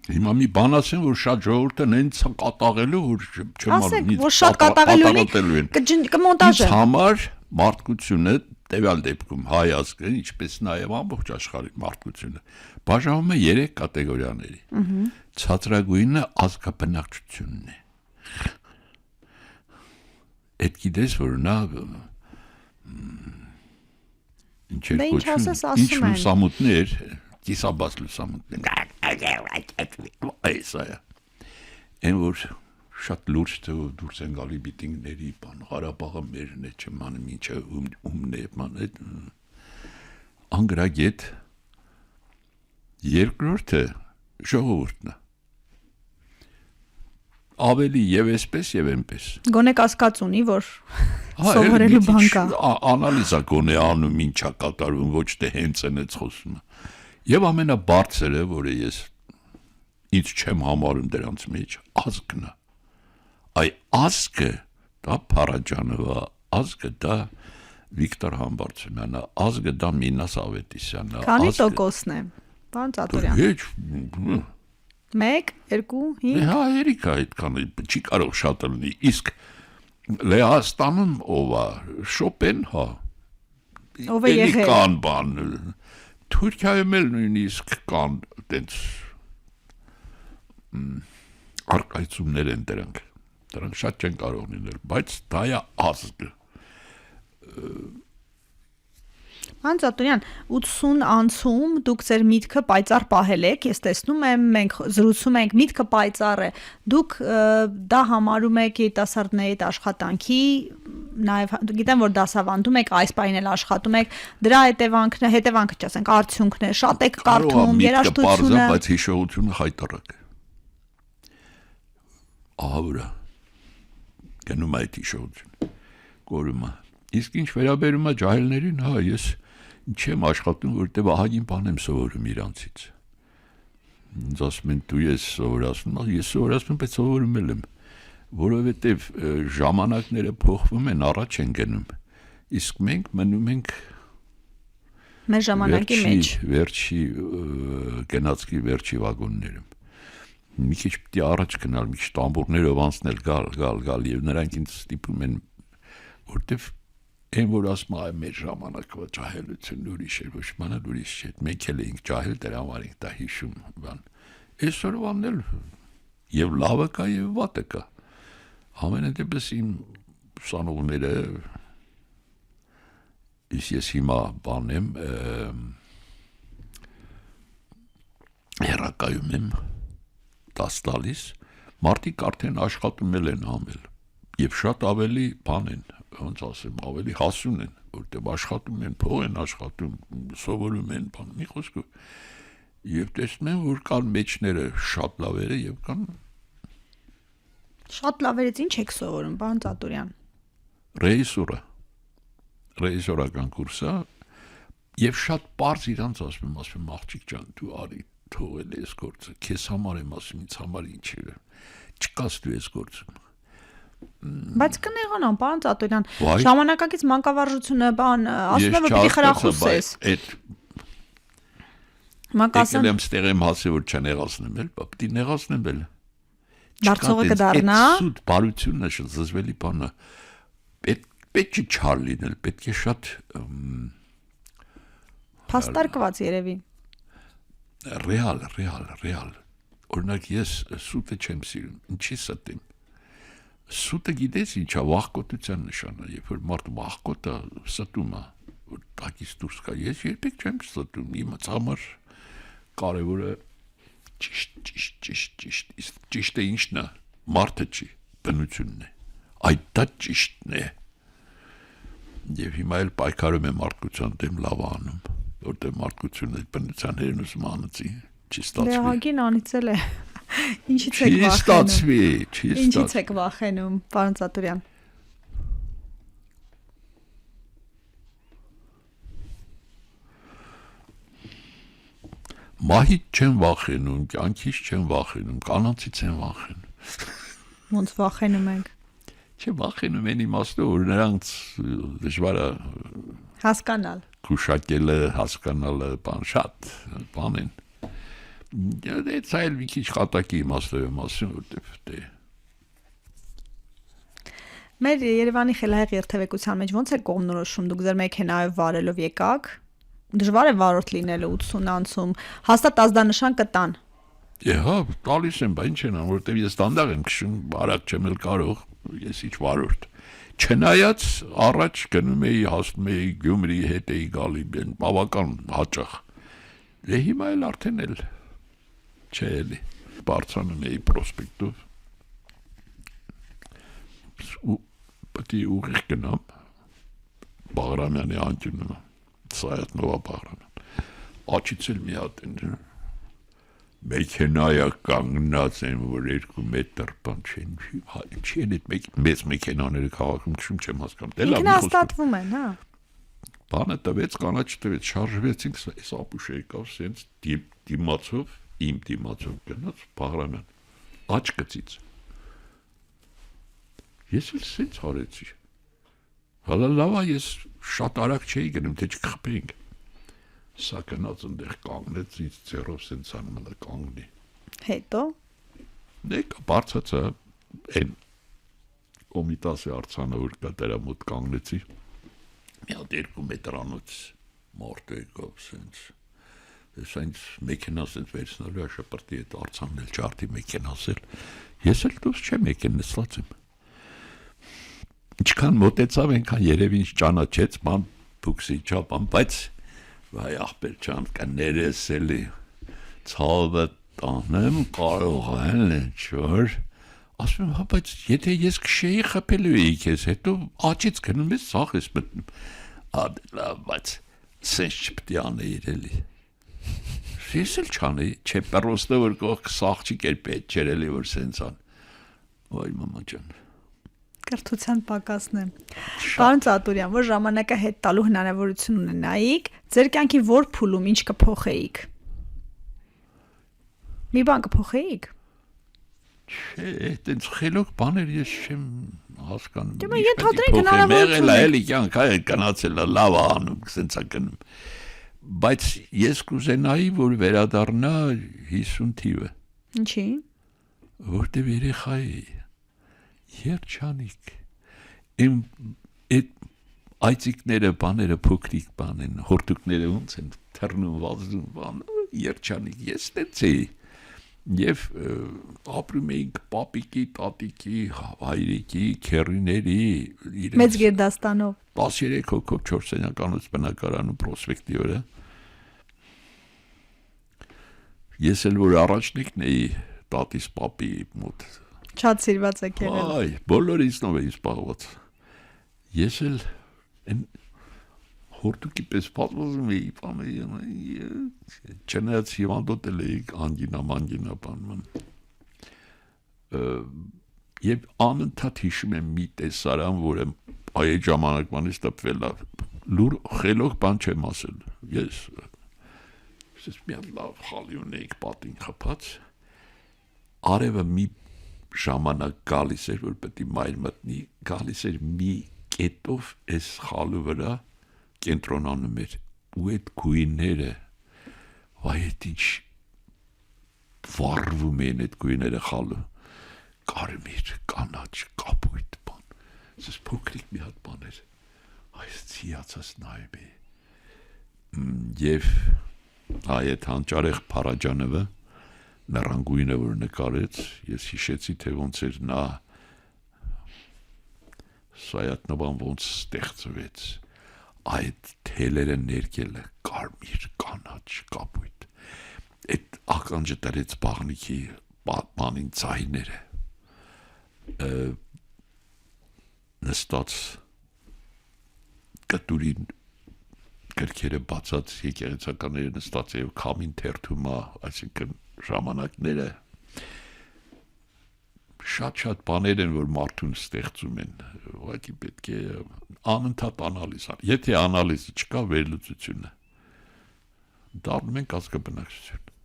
Հիմա մի բան ասեմ, որ շատ ժողովուրդը նենց կատաղելու, որ ասեք, որ շատ կատաղելու են, կմոնտաժեն։ Ինձ համար մարդկությունը տևյալ դեպքում հայ ազգը, ինչպես նաև ամբողջ աշխարհի մարդկությունը, բաժանվում է 3 կատեգորիաների։ Ցածրագույնը ազգաբնակչությունն է։ Այդ գիտես, որ նա ինչ լուսամուտներ, կիսաբաց լուսամուտներ։ Այն որ շատ լուրջ դուրս են գալի միտինգների բան, Ղարաբաղը մերն է, չմանը ինչը ումն է, ման այդ անգրագետ երկրորդը ժողովուրդն է։ Ավելի եւ այսպես եւ այնպես։ Գոնե կասկած ունի, որ սովորելու բան կա։ Անալիզա գոնե անում ինչա կատարվում, ոչ թե հենց այնց խոսում։ Եվ ամենաբարձրը, որը ես ինձ չեմ համարում դրանց մեջ, ազգն է։ Այ ազգը դա Փարաջանովա, ազգը դա Վիկտոր Համբարձումյանը, ազգը դա Մինաս Ավետիսյանը։ Քանի տոկոսն է, պարոն Ծատուրյան։ Ոչ 1, 2, 5։ Հա, երիկա այդքան չի կարող շատ լինի։ Իսկ Լեհաստանում ով է, Շոպեն, հա։ Ով է եղել։ Կան բան։ Թուրքիայում էլ նույնիսկ կան այդպես արկայծումներ են դրանք։ Դրանք շատ չեն կարող լինել, բայց դա է ազգը։ Պարոն Ծատուրյան, 80 անցում դուք ձեր միտքը պայծառ պահել եք, ես տեսնում եմ, մենք զրուցում ենք, միտքը պայծառ է։ Դուք դա համարում եք երիտասարդների հետ աշխատանքի, նաև գիտեմ, որ դասավանդում եք, այս պահին էլ աշխատում եք, դրա հետևանքը չասենք, արդյունքներ, շատ եք կարդում, երաժշտությունը, բայց հիշողությունը խայտարակ է։ Ահա վրա գնում այդ հիշողությունը, կորում է։ Իսկ ինչ վերաբերում է ջահելներին, հա, ես չեմ աշխատում, որտեղ ահագին բան եմ սովորում իրանցից։ Ինձ ասում են դու ես սովորացնում, ես սովորացնում, բայց սովորում եմ, որովհետև ժամանակները փոխվում են, առաջ են գնում։ Իսկ մենք մնում ենք մեր ժամանակի մեջ, վերջի գնացքի վերջի վագոններում։ Մի քիչ պիտի առաջ գնալ, մի քիչ տամբուրներով անցնել, գալ, եւ նրանք ինձ ստիպում են, որտեղ Այն որ ասում է մեր ժամանակվա ջահելությունն ուրիշ էր, ոչ մանա ուրիշ չէ։ Մենք էլ էինք ջահել, դրա համար ենք դա հիշում, բան։ Այսօրվան էլ եւ լավը կա եւ վատը կա։ Ամենադեպս իմ ուսանողները ես հիմա բան եմ հերակայում եմ դաս տալիս, մարդիկ արդեն աշխատում են ամել եւ շատ ավելի բան են ոնց ասեմ, ավելի հասուն են, որտեղ աշխատում են, փող են աշխատում, սովորում են, բան, մի խոսքով։ Եվ տեսնում են, որ կան մեջները շատ լավերը եւ կան Շատ լավերից ինչ եք սովորում, պարոն Ծատուրյան։ Ռեժիսորական կուրսը եւ շատ པարզ իրանց ասում, աղջիկ ջան, դու արի թողել ես գործը, քեզ համար եմ ասում, ինձ համար ինչ է։ Չկաս դու ես գործում։ Բայց կնեղանամ, պարոն Ծատուրյան, ժամանակակից մանկավարժությունը, բան, ասում եմ, որ պիտի խրախուսես։ Եկել եմ ստեղ եմ հասել, որ չնեղացնեմ էլ, պիտի նեղացնեմ էլ։ Դարձողը կդառնա։ Սուտ բարությունն է, զզվելի բանը։ Պետք է չար լինել, պետք է շատ փաստարկված երևի։ Ռեալ։ Օրինակ ես սուտը չեմ սիրում, ինչի ստեմ։ Սուտը գիտես ինչա վախկոտության նշան է, երբ որ մարդ վախկոտ է, ստում է, որ տակից դուրս գա, ես երբեք չեմ ստում, իմաց համար կարևորը ճիշտը ինչն է, մարդը չի, բնությունն է, այդ դա ճիշտն է, և հիմա էլ պայքարում է մարդկության դեմ լավ անում, որտեղ մարդկությունը բնության հերնուսում անցի, չի ստացվի։ Լեհագին անիցել է։ Ինչից եք վախենում։ Ինչից եք վախենում, պարոն Ծատուրյան։ Մահից չեն վախենում, կյանքից չեն վախենում, կանանցից են վախենում։ Ոնց վախենում ենք։ Չէ, վախենում են իմաստով, որ նրանց դժվար է հասկանալ։ Կուշակելը, հասկանալը, բան շատ, բան են։ Դե ցայլ մի քիչ խատակի իմաստով եմ ասում, որտեվ դե Մեր Երևանի խելահեղ երթևեկության մեջ ո՞նց է կողմնորոշում, դուք ձեր մեքենայով վարելով եկաք, դժվար է վարորդ լինելը 80 անցում, հաստատ ազդանշան կտան։ Հա, տալիս եմ, բայց ինչ են անում, որտեվ ես դանդաղ եմ քշում, արագ չեմ էլ կարող, ես ինչ վարորդ։ Չնայած առաջ գնում էի, հասնում էի Գյումրի հետ էի գալի, բավական հաճախ։ Դե հիմա էլ արդեն էլ չէ էլի, բարձրանում էի պրոսպեկտով։ Ու պետք է ուղիղ գնամ Բաղրամյանի անկյունում, Սայաթ-Նովա Բաղրամյան։ Աչից էլ մի հատ են մեքենայա կանգնած են, որ 2 մետր բան չեն, չի են այդ մեծ մեքենաները քաղաքում քշում չեմ հասկանում։ Ինքնահաստատվում են, հա։ Բանը տվեց, կանաչ տվեց, շարժվեցինք, այս ապուշը եկավ, սենց դիմացով, իմ դիմացով գնաց Բաղրամյան, աչ գծից։ Ես էլ սենց հարեցի։ Հալա լավա ես շատ արագ չէի գնում, թե չխփեինք։ Սա գնաց ընդեղ կանգնեց, ինձ ձեռով սենց անում էլ կանգնի։ Հետո Դե բարձացա այն կոմիտասի արցանը, որ կա դրա մոտ կանգնեցի։ Մի հատ 2 մետրանոց մարդ եկավ սենց։ Ես այնց մեքենա սենց վերցնելու շպրտի հետ արցանն էլ ջարդի մեքենաս էլ։ Ես էլ դուրս չեմ եկել նստած եմ։ Ինչքան մոտեցավ, այնքան երևի ինձ ճանաչեց, ման փուքսի չափան, բայց վայ ախպեր ջան, կներես էլի ցավը տանեմ կարող են ինչ-որ ասում եմ, հա բայց եթե ես քշեի խփելու էի քեզ, հետո աչից գնում ես սաղ ես մտնում, լավ, բայց սենց չպետք է անեիր էլի, ես էլ չանեի, չէ պրոստը որ կողք սաղջիկ էր պետք չէր էլի որ սենց ան, վայ մամա ջան կրթության պակասն է։ Պարոն Ծատուրյան, որ ժամանակը հետ տալու հնարավորություն ունենայիք, ձեր կյանքի որ փուլում ինչ կփոխեիք։ Մի բան կփոխեիք։ Չէ, այդպես խելոք բաներ ես չեմ հասկանում։ Դե ենթադրենք հնարավորություն է էլի կյանք այ գնացել է լավ անում, սենց է գնում։ Բայց ես կուզենայի որ վերադառնա 50 թիվը։ Ինչի։ Որտեվ երեխա էի։ Երջանիկ իմ այդ այցիկները բաները փոքրիկ բան են հորտուկները ոնց են թռնում վազում բան երջանիկ ես տեցեի եւ ապրում էինք պապիկի տատիկի հայրիկի քերիների մեծ գերդաստանով 13 հոգով 4 սենյականոց բնակարանում պրոսպեկտի վրա ես էլ որ առաջնիկն էի տատիս պապի մոտ Շատ սիրված եք եղել։ Այ, բոլորից նով էի սպաղված։ Ես էլ են հորտուկի պես պատվազում էի, չնայած հիվանդոտ էլ էի անգինա բանման։ Եվ անընդհատ հիշում եմ մի տեսարան, որը այդ ժամանակվանից տպվել է, լուր խելոք բան չեմ ասել։ Ես մի հատ լավ խալի ունեիք պատին խփած, արևը մի ժամանակ գալիս էր, որ պետք է մայր մտնի, գալիս էր մի կետով այս խալու վրա կենտրոնանում էր, ու այդ գույները, վայ այդ ինչ վառվում էին այդ գույները խալու, կարմիր, կանաչ, կապույտ բան, ես փոքրիկ մի հատ բան էր, այս ցիացած նայում էի, և այդ հանճարեղ Փարաջանովը նռան գույնը որ նկարեց, ես հիշեցի, թե ոնց էր նա Սայաթ-Նովան ոնց ստեղծվեց, այդ թելերը ներկելը կարմիր, կանաչ, կապույտ, այդ ականջը տրեց բաղնիքի բանին ծայները, նստած կտուրին կրքերը բացած եկեղեցականները նստած և քամին թերթում է, այսինքն ժամանակները շատ բաներ են, որ մարդուն ստեղծում են, ուղղակի պետք է անընդհատ անալիզ ան, եթե անալիզը չկա վերլուծությունը, դառնում ենք ազգաբնակչություն։